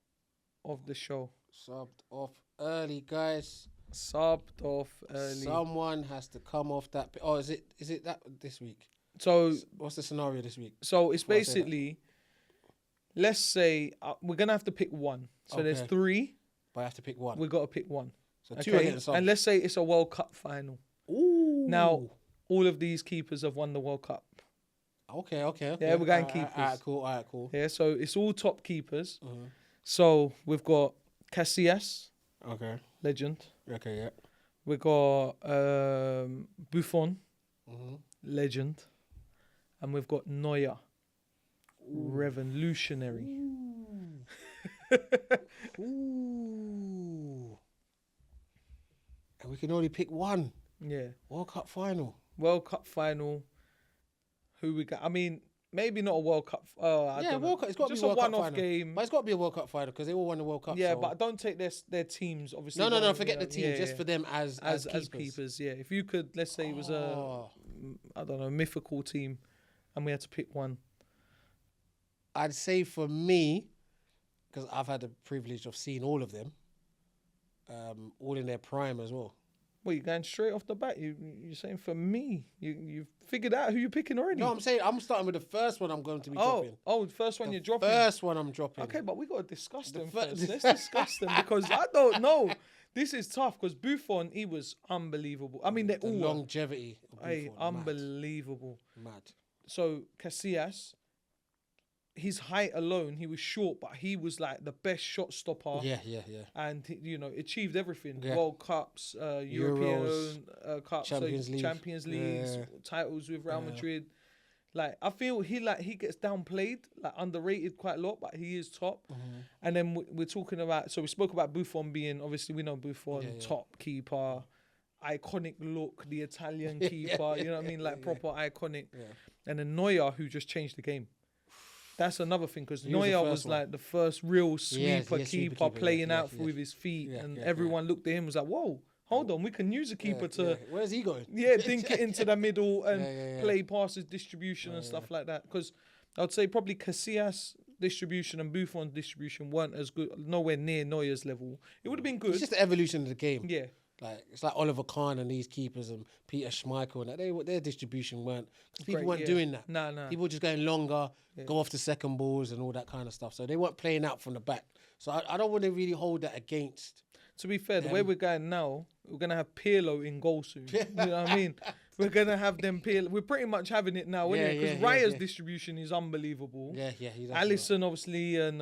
of the show. Subbed off early, guys. Subbed off early. Someone has to come off that. Oh, is it that this week? So what's the scenario this week? So it's basically, let's say we're gonna have to pick one. So there's 3. But I have to pick one. We got to pick one. So 2 against and let's say it's a World Cup final. Ooh. Now all of these keepers have won the World Cup. Okay. Yeah, we're going keepers. All right, cool. Yeah, so it's all top keepers. So we've got Casillas. Okay. Legend. Okay, yeah. We got Buffon. Legend. And we've got Neuer. Revolutionary. Ooh. And we can only pick one. Yeah. World Cup final. Who we got? I mean, maybe not a World Cup. I don't know. World Cup. It's got to be just a a one-off one-off game. But it's got to be a World Cup final because they all won the World Cup. Yeah, so. but don't take their teams. Obviously. No. Forget the team. Just for them as keepers. Yeah. If you could, let's say it was a mythical team, and we had to pick one. I'd say for me, because I've had the privilege of seeing all of them, all in their prime as well. Well, you're going straight off the bat. You're saying for me, you've figured out who you're picking already. No, I'm saying I'm starting with the first one I'm going to be dropping. Oh, the first one you're dropping. First one I'm dropping. Okay, but we got to discuss them first. Let's discuss them because I don't know. This is tough because Buffon, he was unbelievable. I mean, they're all longevity. Unbelievable. Mad. So Casillas, his height alone, he was short, but he was like the best shot stopper. Yeah. And achieved everything: World Cups, Euros, European Cups, Champions Leagues, titles with Real Madrid. Like, I feel he gets downplayed, like underrated quite a lot, but he is top. And then we're talking about. So we spoke about Buffon being, obviously we know Buffon, top keeper, iconic look, the Italian keeper. You know what I mean? Like proper iconic. Yeah. And then Neuer, who just changed the game. That's another thing because Neuer was like the first real sweeper keeper playing out with his feet, and everyone looked at him and was like, "Whoa, hold on, we can use a keeper to where's he going? Yeah, dink it into the middle and play passes, distribution and stuff like that." Because I'd say probably Casillas' distribution and Buffon's distribution weren't as good, nowhere near Neuer's level. It would have been good. It's just the evolution of the game. Yeah. Like it's like Oliver Kahn and these keepers and Peter Schmeichel and that. Their distribution weren't because people weren't doing that. Nah. People were just going longer, go off the second balls and all that kind of stuff. So they weren't playing out from the back. So I don't want to really hold that against. To be fair, the way we're going now, we're gonna have Pirlo in goal soon. You know what I mean? We're gonna have them Pirlo. We're pretty much having it now, isn't it? Because Raya's distribution is unbelievable. Yeah, he does. Alisson obviously and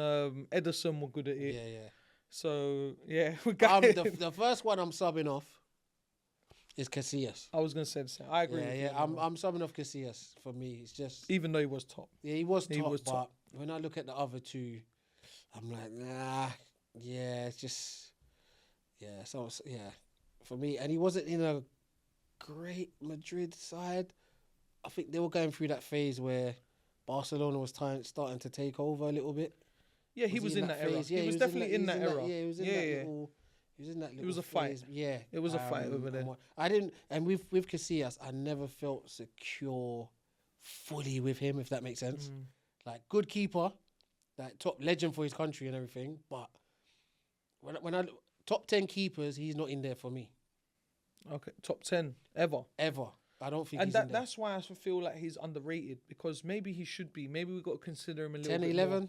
Ederson were good at it. Yeah. So yeah, we got the first one I'm subbing off is Casillas. I was gonna say the same. I agree. Yeah. I'm subbing off Casillas. For me, it's just even though he was top. Yeah, he was top. But when I look at the other two, I'm like, nah. Yeah, it's just. Yeah, so for me, and he wasn't in a great Madrid side. I think they were going through that phase where Barcelona was starting to take over a little bit. Yeah, he was in that era. Yeah, he was definitely in that era. Yeah, he was in that little. He was in that little. It was a phase. fight. Yeah, it was a fight over there. I didn't, and with Casillas, I never felt secure fully with him. If that makes sense, like good keeper, like top legend for his country and everything. But when I top 10 keepers, he's not in there for me. Okay, top 10 ever. I don't think. And he's in there. That's why I feel like he's underrated because maybe he should be. Maybe we've got to consider him a little 10, bit 11. more.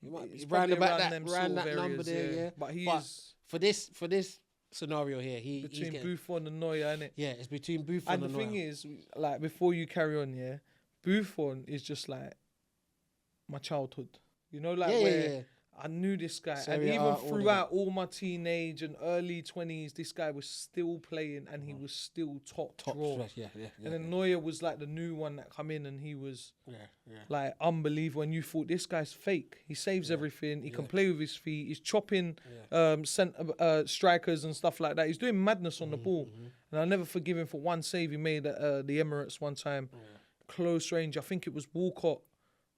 He might be Round around that number there, yeah. But for this scenario here, between Buffon and Neuer, innit? Yeah, it's between Buffon and Neuer. And the thing is, like before you carry on, yeah, Buffon is just like my childhood. You know, like where I knew this guy, and even throughout all my teenage and early 20s, this guy was still playing, and he was still top draw. Yeah. And then Neuer was like the new one that come in, and he was like unbelievable. And you thought this guy's fake. He saves everything. He can play with his feet. He's chopping strikers and stuff like that. He's doing madness on the ball. And I'll never forgive him for one save he made at the Emirates one time. Close range. I think it was Walcott.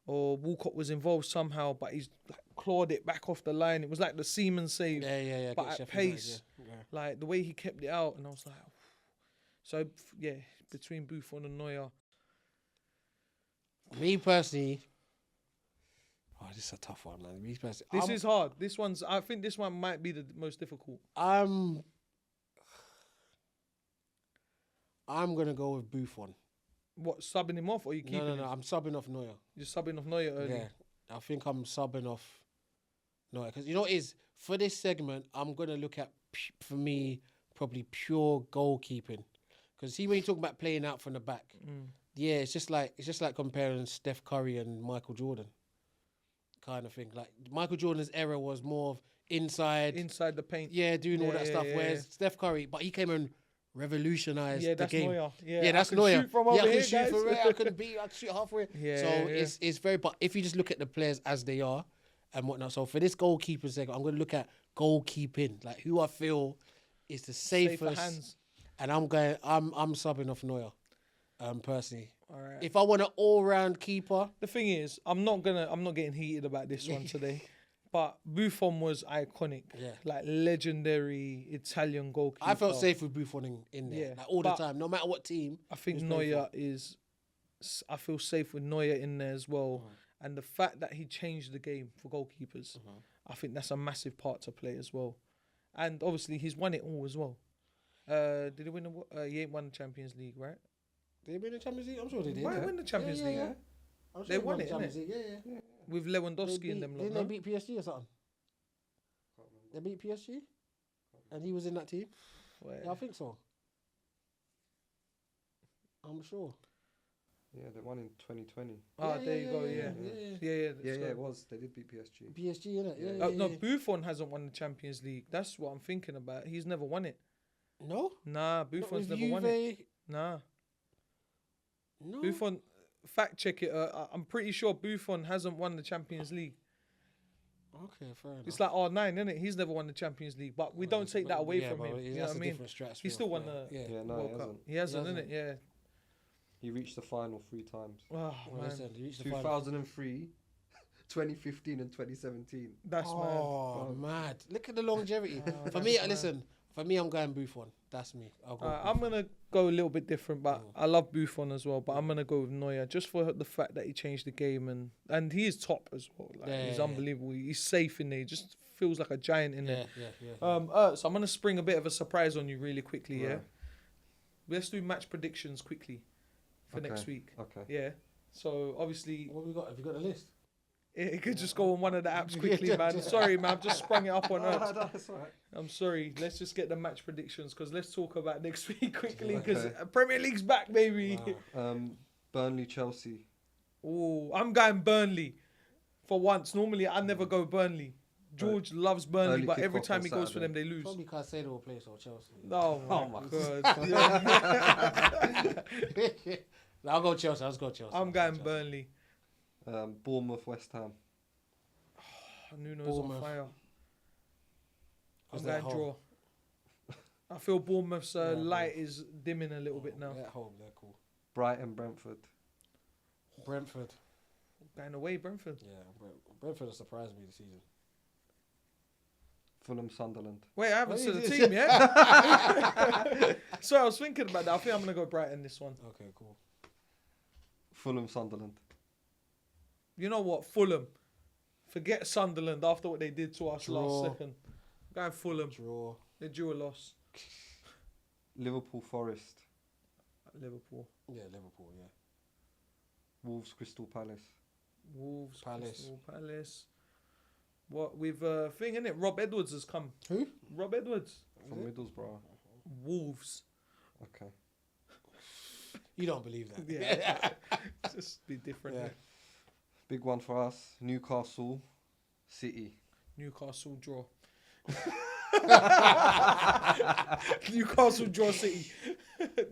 Or Walcott was involved somehow, but he's like, clawed it back off the line. It was like the Seaman save, but at pace. Like the way he kept it out, and I was like, so yeah, between Buffon and Neuer. Me personally, this is a tough one, man. Me personally, this is hard. I think this one might be the most difficult. I'm gonna go with Buffon. What, subbing him off or you keeping him? No, I'm subbing off Neuer. You're subbing off Neuer early? Yeah, I think I'm subbing off Neuer. Because you know what it is? For this segment, I'm going to look at, for me, probably pure goalkeeping. Because see, when you talk about playing out from the back, it's just like comparing Steph Curry and Michael Jordan kind of thing. Like Michael Jordan's era was more of inside the paint. Yeah, doing all that stuff. Whereas Steph Curry, but he came and revolutionized the game. Neuer. Yeah, that's Neuer. I can shoot from there. I can shoot halfway. It's very. But if you just look at the players as they are and whatnot, so for this goalkeeper segment, I'm going to look at goalkeeping, like who I feel is the safest. Safer hands. And I'm subbing off Neuer, personally. All right. If I want an all-round keeper, the thing is, I'm not getting heated about this one today. But Buffon was iconic, like legendary Italian goalkeeper. I felt safe with Buffon in there, like all the time, no matter what team. I think Neuer is. I feel safe with Neuer in there as well, and the fact that he changed the game for goalkeepers, I think that's a massive part to play as well. And obviously, he's won it all as well. Did he win? He ain't won the Champions League, right? Did he win the Champions League? I'm sure they did. Why win the Champions League? Yeah. Sure they won it, Champions League. Yeah. With Lewandowski and them. Didn't they beat PSG or something? They beat PSG? And he was in that team? Yeah, I think so. I'm sure. Yeah, they won in 2020. There you go, yeah. It was. They did beat PSG. PSG, innit? No, Buffon hasn't won the Champions League. That's what I'm thinking about. He's never won it. No? Nah, Buffon's never won it. Nah. No. Buffon, fact check it. I'm pretty sure Buffon hasn't won the Champions League. Okay, fair enough. It's like R9, isn't it? He's never won the Champions League, but we don't take that away from him. You know what I mean? He still won the World Cup. He hasn't, innit? Yeah. He reached the final 3 times. Oh, man. He reached 2003, 2015 and 2017. That's mad. Oh, mad. Look at the longevity. For me, listen, for me, I'm going Buffon. That's me. I'm going to go a little bit different, but I love Buffon as well, but I'm going to go with Neuer just for the fact that he changed the game and he is top as well. Like, he's unbelievable. He's safe in there. He just feels like a giant in there. Yeah. So I'm gonna spring a bit of a surprise on you really quickly. Right. Yeah. Let's do match predictions quickly for next week. Okay. Yeah. So obviously, What we got? Have you got a list? it could just go on one of the apps quickly, man. Sorry, man. I've just sprung it up on us. That's all right. I'm sorry. Let's just get the match predictions because let's talk about next week quickly because Okay. Premier League's back, baby. Wow. Burnley, Chelsea. Oh, I'm going Burnley for once. Normally, I never go Burnley. George loves Burnley, Early but every kickoff time on he goes for them, Saturday. they lose. Probably Casillas will play for Chelsea. Oh my god. No, I'll go Chelsea. Let's go Chelsea. I'm going Burnley. Bournemouth, West Ham. Nuno's Bournemouth. on fire. I'm Because they're going at draw. I feel Bournemouth's Yeah, light is dimming a little bit now. They're at home. They're cool. Brighton, Brentford. Brentford. Going away, Brentford. Yeah, Brentford has surprised me this season. Fulham, Sunderland. Wait, I haven't said the team yet. So I was thinking about that. I think I'm gonna go Brighton this one. Okay, cool. Fulham, Sunderland. You know what? Fulham. Forget Sunderland after what they did to us Draw. last second. Going Fulham. Draw. They drew a loss. Liverpool, Forest. Liverpool. Yeah, Liverpool. Yeah. Wolves, Crystal Palace. Wolves. Palace. Crystal Palace. What with thing in it? Rob Edwards has come. Who? Rob Edwards. From Middlesbrough. Wolves. Okay. You don't believe that? Yeah. Just be different. Yeah. Yeah. Big one for us. Newcastle, City. Newcastle draw. Newcastle draw City.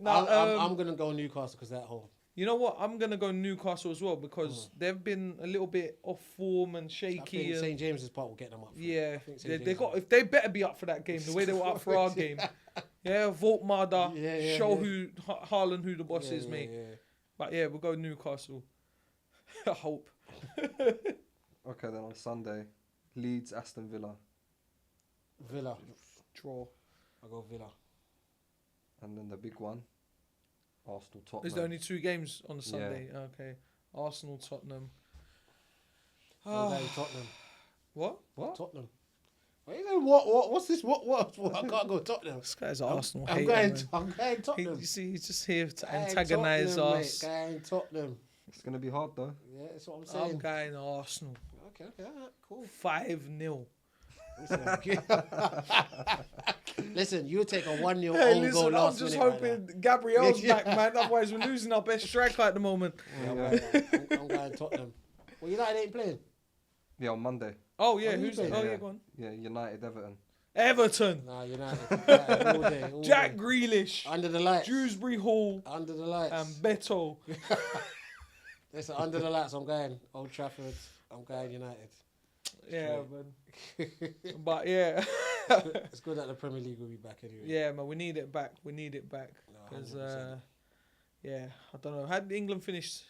Now, I'm gonna go Newcastle because they're at home. you know what? I'm gonna go Newcastle as well because they've been a little bit off form and I shaky. think and St James's Park will get them up. For it. yeah, I think St. they James's got will. if they better be up for that game the way they were up for our game. Yeah, Voltmada, Yeah, show yeah. who Haaland who the boss Yeah, is, yeah, mate. yeah. But yeah, we'll go Newcastle. I hope. Okay, then on Sunday, Leeds, Aston Villa. Villa. Draw. I'll go Villa. And then the big one, Arsenal, Tottenham. Is there only 2 games on the Yeah. Sunday? Okay. Arsenal, Tottenham. I'll go Tottenham. What? What? Tottenham. What's this? What? I can't go Tottenham. This guy's an Arsenal I'm hater, going. man. I'm going Tottenham. You see, he's just here to Going antagonise Tottenham, us. Mate. Going Tottenham. It's going to be hard, though. Yeah, that's what I'm I'm saying. going Arsenal. Okay, alright, cool. 5-0. Listen, you take a 1-0 Hey, own goal listen, I'm last just minute. hoping Gabriel's Yeah. back, man. Otherwise, we're losing our best striker at the moment. I'm going Tottenham. Well, United ain't playing. Yeah, on Monday. Oh, yeah. Oh, Who's? you Oh, playing? yeah, go on. Yeah, United, Everton. Everton. Nah, United all day. All Jack day. Grealish. Under the lights. Dewsbury Hall. Under the lights. And Beto. Listen, under the lights, I'm going Old Trafford. I'm going United. Yeah, man. But, yeah. It's good that the Premier League will be back anyway. Yeah, man. We need it back. We need it back. No, Because, 100%. yeah, I don't know. How did England finish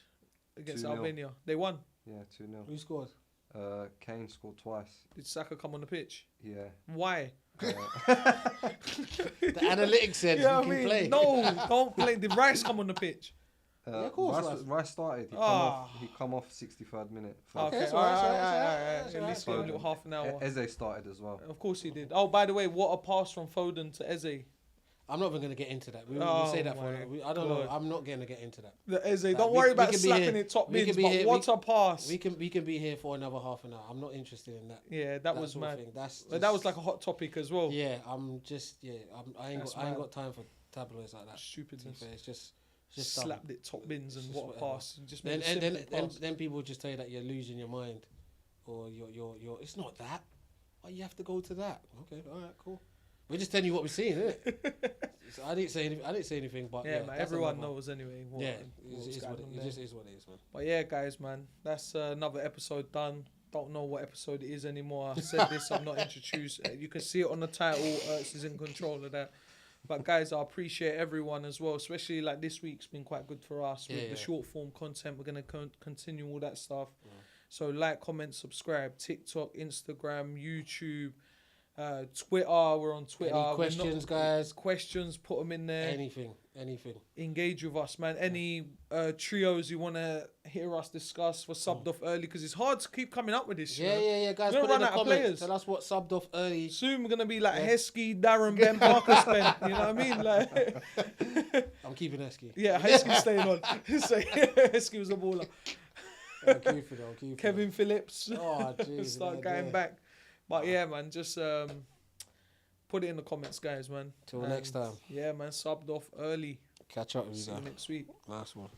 against 2-0. Albania? They won. Yeah, 2-0. Who scored? Kane scored twice. Did Saka come on the pitch? Yeah. Why? The analytics said Yeah, I you can mean, play. no, don't play. Did Rice come on the pitch? Yeah, of course, Rice started. He come off 63rd minute. Okay, that's all all right, right, that's all all right, right. that's At all least right. give him a little half an hour. Eze started as well. Of course he did. Oh, by the way, what a pass from Foden to Eze. I'm not even going to get into that. We'll Oh say that for my I don't know. God. I'm not going to get into that. The Eze. Like, Don't we- worry we about can be slapping here- it top we bins, can be but here- what a pass. We can be here for another half an hour. I'm not interested in that. Yeah, that was sort of mad. thing. That's But that just- was like a hot topic as well. I ain't That's got mad. time for tabloids like that. to be Stupidness. fair. It's just dumb. Slapped it top bins and It's what a just whatever. pass. Just Then made a and simple pass. then people just tell you that you're losing your mind, or you're. It's not that. Why you have to go to that? Okay, all right, cool. We're just telling you what we're seeing, isn't it? So I didn't say anything, but Yeah, man. that's Everyone another- knows anyway. What, Yeah, what's it is going what on it there. just is what it is, man. But yeah, guys, man, that's another episode done. Don't know what episode it is anymore. I said this, I'm not introduced. You can see it on the title. Ertz is in control of that. But guys, I appreciate everyone as well, especially like this week's been quite good for us with the short form content. We're going to continue all that stuff. So like, comment, subscribe, TikTok, Instagram, YouTube. Twitter, we're on Twitter. Any questions, guys? Questions, put them in there. Anything. Engage with us, man. Any trios you want to hear us discuss for subbed off early, because it's hard to keep coming up with this shit. Yeah, guys. We're Put gonna in the run out of comments. players. Tell us what subbed off early. Soon we're gonna be like Heskey, Darren, Ben, Parker, Spen. You know what I mean? Like, I'm keeping Heskey. yeah, Heskey's staying on. So, Heskey was a baller. I'll keep it. Kevin Phillips. Oh, jeez. Start going back. But yeah, man, just put it in the comments, guys, man. Till next time. Yeah, man, subbed off early. Catch up with you See you guys. next week. Last one.